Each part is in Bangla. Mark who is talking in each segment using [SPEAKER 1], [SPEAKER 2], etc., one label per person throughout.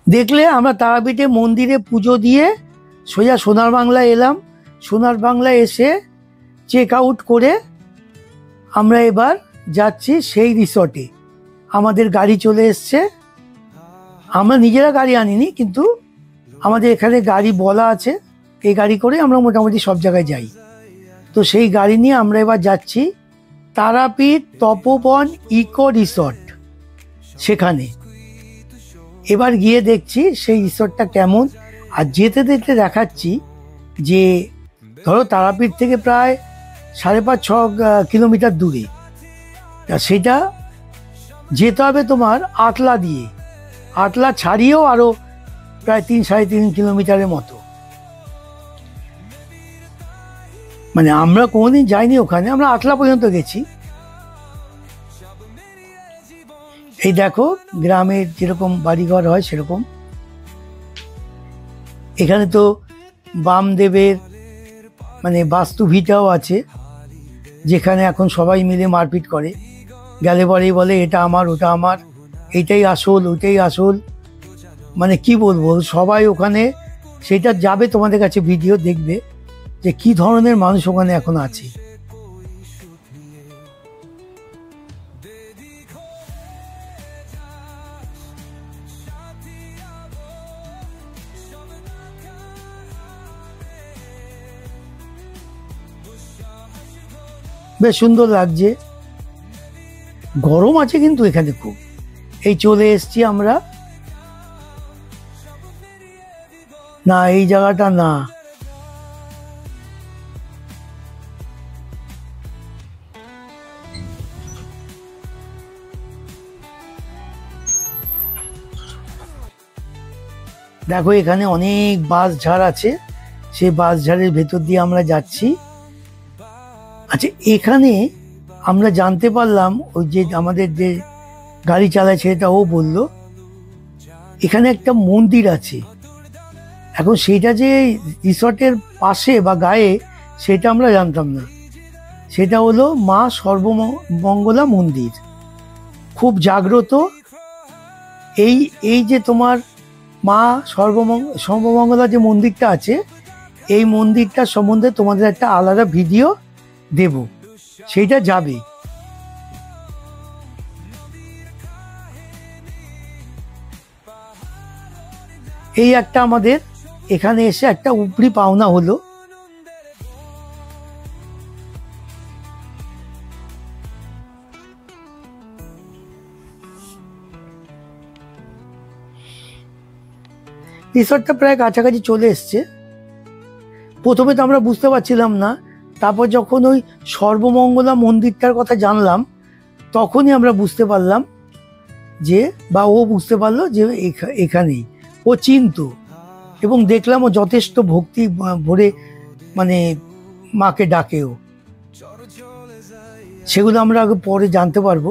[SPEAKER 1] দেখলে আমরা তারাপীঠে মন্দিরে পুজো দিয়ে সোজা সোনার বাংলা এলাম। সোনার বাংলা এসে চেক আউট করে আমরা এবার যাচ্ছি সেই রিসর্টে। আমাদের গাড়ি চলে এসছে। আমরা নিজেরা গাড়ি আনিনি, কিন্তু আমাদের এখানে গাড়ি বলা আছে, এই গাড়ি করে আমরা মোটামুটি সব জায়গায় যাই। তো সেই গাড়ি নিয়ে আমরা এবার যাচ্ছি তারাপীঠ তপোবন ইকো রিসর্ট। সেখানে এবার গিয়ে দেখছি সেই রিসর্টটা কেমন। আর যেতে যেতে দেখাচ্ছি যে ধরো তারাপীঠ থেকে প্রায় 5.5-6 কিলোমিটার দূরে, সেটা যেতে হবে তোমার আটলা দিয়ে। আটলা ছাড়িয়েও আরো প্রায় 3-3.5 কিলোমিটারের মতো। মানে আমরা কোনোদিন যাইনি ওখানে, আমরা আটলা পর্যন্ত গেছি। এই দেখো গ্রামের যেরকম বাড়িঘর হয় সেরকম। এখানে তো বামদেবের মানে বাস্তুভিটাও আছে, যেখানে এখন সবাই মিলে মারপিট করে। গেলে পরেই বলে এটা আমার, ওটা আমার, এইটাই আসল, ওইটাই আসল। মানে কি বলবো, সবাই ওখানে সেটা যাবে, তোমাদের কাছে ভিডিও দেখবে যে কি ধরনের মানুষ ওখানে এখন আছে। বেশ সুন্দর লাগছে। গরম আছে কিন্তু এখানে খুব। এই চলে এসছি আমরা। না, এই জায়গাটা না। দেখো এখানে অনেক বাঁশ ঝাড় আছে, সেই বাঁশ ঝাড়ের ভেতর দিয়ে আমরা যাচ্ছি। আচ্ছা, এখানে আমরা জানতে পারলাম, ওই যে আমাদের যে গাড়ি চালায় সেটা ও বলল এখানে একটা মন্দির আছে। এখন সেইটা যে রিসর্টের পাশে বা গায়ে, সেটা আমরা জানতাম না। সেটা হলো মা সর্বমঙ্গলা মন্দির, খুব জাগ্রত। এই যে তোমার মা সর্বমঙ্গলা যে মন্দিরটা আছে, এই মন্দিরটার সম্বন্ধে তোমাদের একটা আলাদা ভিডিও দেব, সেইটা যাবে। এই একটা আমাদের এখানে এসে একটা উপরি পাওনা হলো। রিসর্টটা প্রায় কাছাকাছি চলে এসছে। প্রথমে তো আমরা বুঝতে পারছিলাম না, তারপর যখন ওই সর্বমঙ্গলা মন্দিরটার কথা জানলাম, তখনই আমরা বুঝতে পারলাম যে, বা ও বুঝতে পারলো যে এখানেই ও চিনতো। এবং দেখলাম ও যথেষ্ট ভক্তি ভরে মানে মাকে ডাকেও। সেগুলো আমরা আগে পরে জানতে পারবো।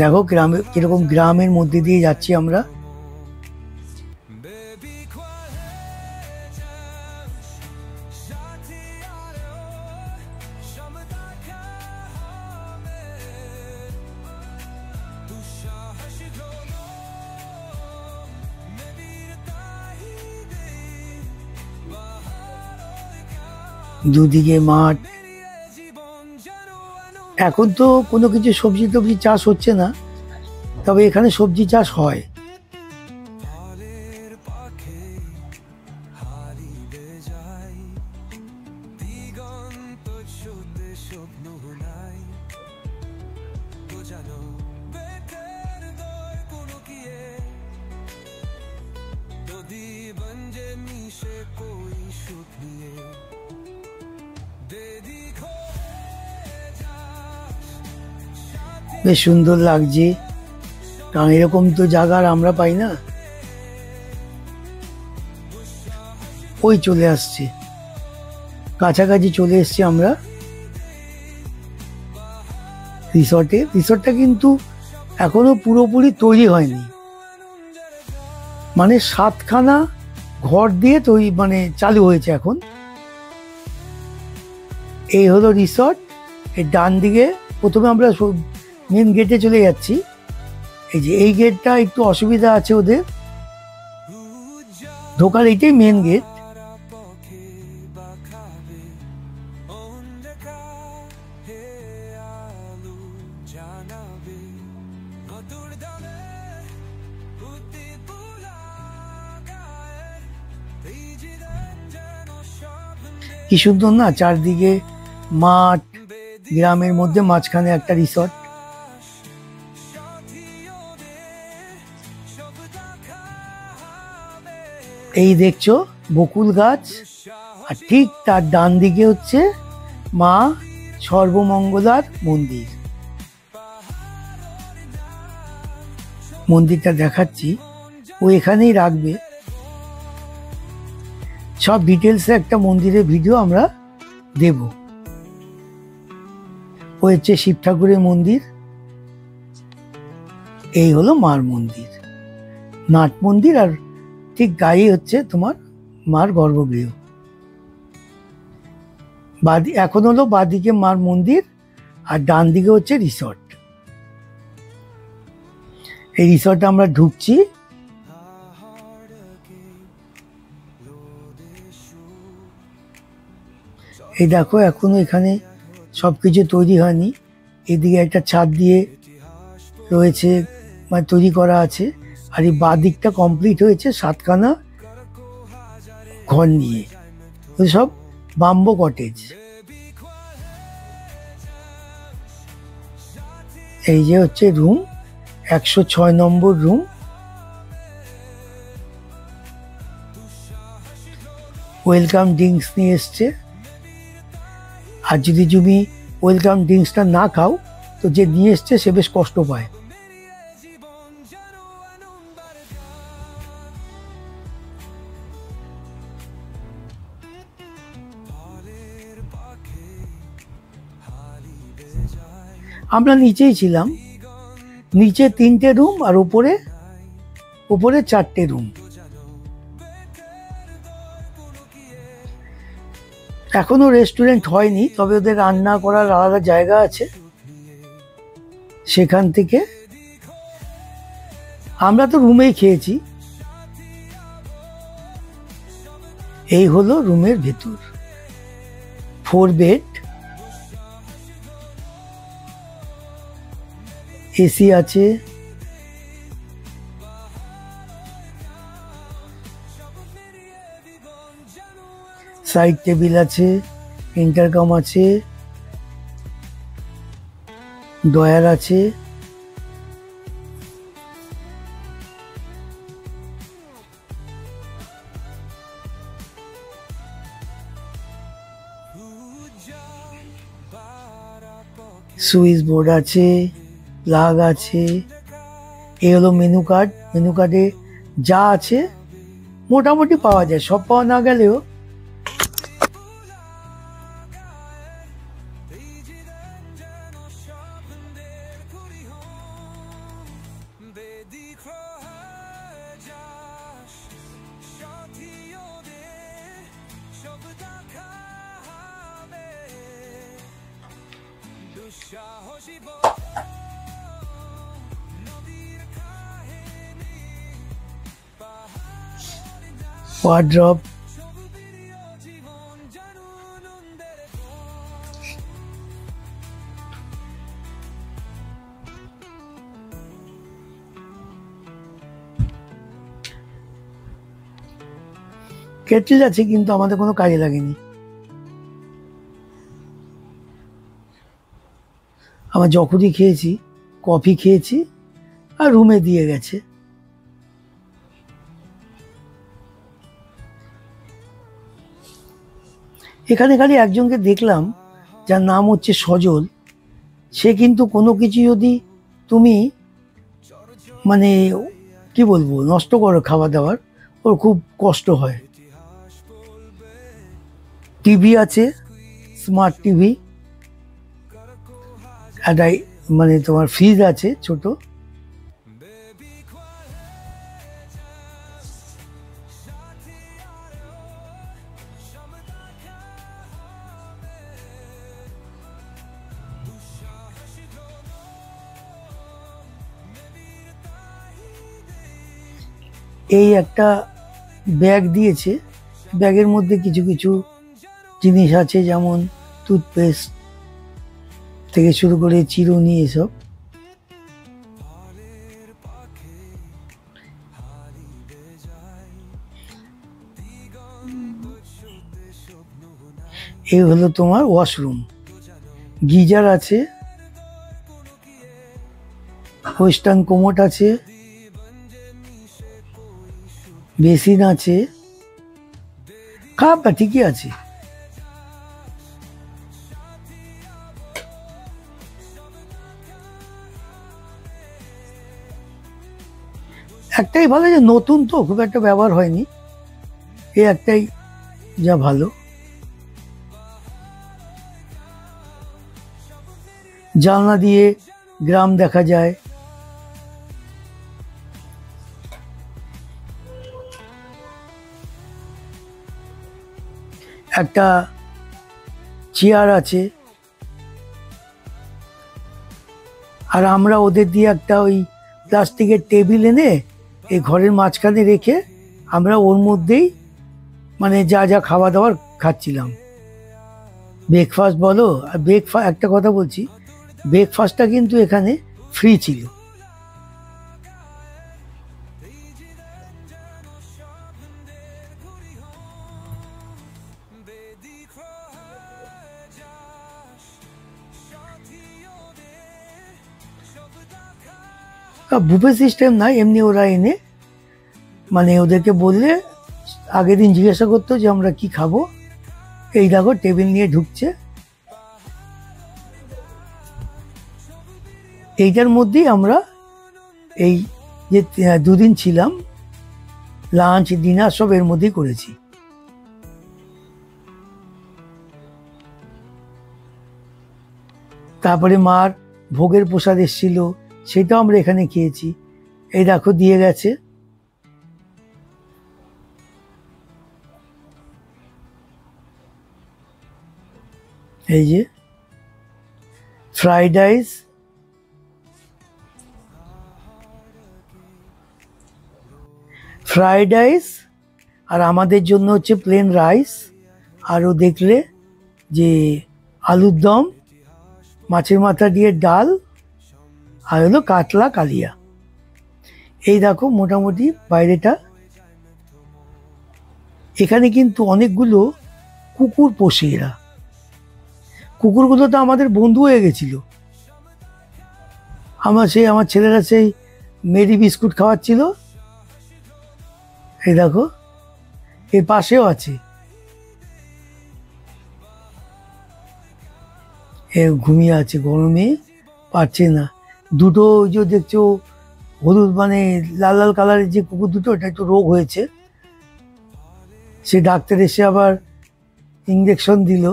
[SPEAKER 1] দেখো গ্রামে কিরকম, গ্রামের মধ্যে দিয়ে যাচ্ছি আমরা। দুদিকে মাঠ। এখন তো কোনো কিছু সবজি টবজি চাষ হচ্ছে না, তবে এখানে সবজি চাষ হয়। বেশ সুন্দর লাগছে, কারণ এরকম তো জায়গা আমরা পাই না। ওই চলে আসছে, কাছাকাছি চলে এসছি আমরা রিসর্টে। রিসর্টটা কিন্তু এখনো পুরোপুরি তৈরি হয়নি, মানে 7খানা ঘর দিয়ে তৈরি, মানে চালু হয়েছে এখন। এই হলো রিসর্ট। এর ডান দিকে প্রথমে আমরা মেন গেটে চলে যাচ্ছি। এই যে এই গেটটা একটু অসুবিধা আছে ওদের ঢোকার, এইটাই মেন গেট। কি সুন্দর না, চারদিকে মাঠ, গ্রামের মধ্যে মাঝখানে একটা রিসর্ট। এই দেখছো বকুল গাছ, আর ঠিক তার ডান দিকে হচ্ছে মা সর্বমঙ্গলার মন্দির। মন্দিরটা দেখাচ্ছি, ও এখানেই রাখবে সব ডিটেলসে। একটা মন্দিরের ভিডিও আমরা দেব। ও হচ্ছে শিব ঠাকুরের মন্দির, এই হলো মার মন্দির, নাট মন্দির, আর ঠিক গায়ে হচ্ছে তোমার মার গর্ভগৃহ। এখন হলো বাঁদিকে মার মন্দির, আর ডান দিকে হচ্ছে রিসর্ট। এই রিসর্টে আমরা ঢুকছি। এই দেখো এখনো এখানে সবকিছু তৈরি হয়নি। এদিকে একটা ছাদ দিয়ে রয়েছে, মানে তৈরি করা আছে। আর এই বাঁ দিকটা কমপ্লিট হয়েছে 7খানা ঘর নিয়ে, সব বাম্বো কটেজ। এই যে হচ্ছে রুম, 106 নম্বর রুম। ওয়েলকাম ড্রিঙ্কস নিয়ে এসছে, আর যদি তুমি ওয়েলকাম ড্রিঙ্কসটা না খাও তো যে নিয়ে এসছে সে বেশ কষ্ট পায়। আমরা নিচেই ছিলাম, নিচে 3টে রুম আর উপরে 4টে রুম। এখনো রেস্টুরেন্ট হয়নি, তবে ওদের রান্না করার আলাদা জায়গা আছে, সেখান থেকে আমরা তো রুমেই খেয়েছি। এই হলো রুমের ভেতর, 4 বেড, এসি আছে, সাইড টেবিল আছে, ইন্টারকম আছে, ডয়ার আছে। সুইচ বোর্ড আছে, প্লাগ আছে। এই হলো মেনু কার্ড। মেনু কার্ডে যা আছে মোটামুটি পাওয়া যায়, সব পাওয়া না গেলেও ওয়ার্ড্রপ, কেটল আছে কিন্তু আমাদের কোনো কাজে লাগেনি। আমরা যখনই খেয়েছি কফি খেয়েছি আর রুমে দিয়ে গেছে। এখানে খালি একজনকে দেখলাম যার নাম হচ্ছে সজল, সে কিন্তু কোনো কিছু যদি তুমি মানে কি বলবো নষ্ট করো খাবার দাবার, ওর খুব কষ্ট হয়। টিভি আছে, স্মার্ট টিভি, একটা মানে তোমার ফ্রিজ আছে ছোট। এই একটা ব্যাগ দিয়েছে, ব্যাগের মধ্যে কিছু কিছু জিনিস আছে, যেমন টুথপেস্ট থেকে শুরু করে চিরুনি এসব। এই হলো তোমার ওয়াশরুম, গিজার আছে, ওয়েস্টার্ন কোমোট আছে, বেসিন আছে, খারাপ ঠিকই আছে। একটাই ভালো যে নতুন তো খুব একটা ব্যবহার হয়নি, এই একটাই যা ভালো। জানলা দিয়ে গ্রাম দেখা যায়। একটা চেয়ার আছে, আর আমরা ওদের দিয়ে একটা ওই প্লাস্টিকের টেবিল এনে এই ঘরের মাঝখানে রেখে আমরা ওর মধ্যেই মানে যা যা খাওয়া দাওয়ার খাচ্ছিলাম। ব্রেকফাস্ট বলো, আর একটা কথা বলছি, ব্রেকফাস্টটা কিন্তু এখানে ফ্রি ছিল। বুফে সিস্টেম না, এমনি ওরা এনে মানে ওদেরকে বললে আগের দিন জিজ্ঞাসা করতো যে আমরা কি খাবো, এই দেখো টেবিল নিয়ে ঢুকছে। এইটার মধ্যেই আমরা এই যে 2 দিন ছিলাম, লাঞ্চ ডিনার সব এর মধ্যেই করেছি। তারপরে মার ভোগের প্রসাদ এসেছিল, সেটাও আমরা এখানে খেয়েছি। এই দেখো দিয়ে গেছে। এই যে ফ্রাইড রাইস, আর আমাদের জন্য হচ্ছে প্লেন রাইস, আরও দেখলে যে আলুর দম, মাছের মাথা দিয়ে ডাল, আর হলো কাতলা কালিয়া। এই দেখো মোটামুটি বাইরেটা। এখানে কিন্তু অনেকগুলো কুকুর পোষে এরা। কুকুরগুলো তো আমাদের বন্ধু হয়ে গেছিল। আমার ছেলেরা সেই মেরি বিস্কুট খাওয়াচ্ছিল। এই দেখো এর পাশেও আছে, এ ঘুমিয়ে আছে, গরমে পারছে না। দুটো যে দেখছো হলুদ মানে লাল লাল কালারের যে কুকুর দুটো, এটা একটু রোগ হয়েছে, সে ডাক্তার এসে আবার ইঞ্জেকশন দিল।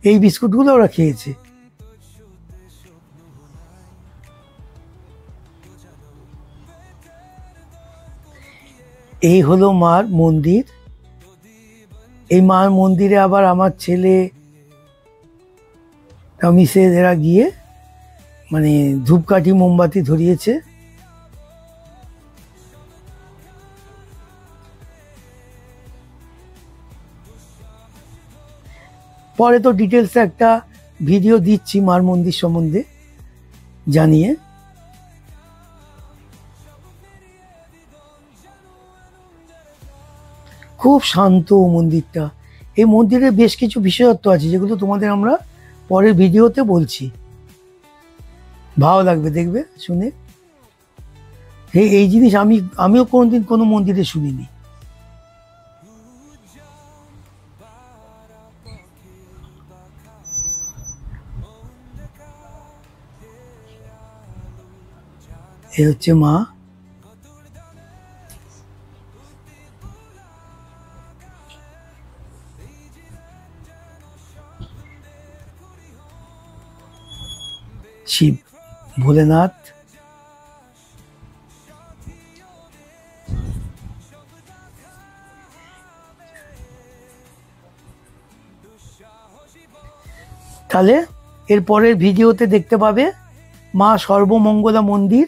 [SPEAKER 1] এই বিস্কুটগুলো ওরা খেয়েছে। এই হলো মার মন্দির। এই মার মন্দিরে আবার আমার ছেলে মিসেস এরা গিয়ে মানে ধূপকাঠি মোমবাতি ধরিয়েছে। পরে তো ডিটেলসে একটা ভিডিও দিচ্ছি মার মন্দির সম্বন্ধে জানিয়ে। খুব শান্ত মন্দিরটা। এই মন্দিরে বেশ কিছু বিশেষত্ব আছে যেগুলো তোমাদের আমরা পরের ভিডিওতে বলছি, ভালো লাগবে দেখবে শুনে। এই জিনিস আমিও কোনোদিন কোনো মন্দিরে শুনিনি। এ হচ্ছে মা। শিব ভোলেনাথ। তাহলে এর পরের ভিডিওতে দেখতে পাবে মা সর্বমঙ্গলা মন্দির।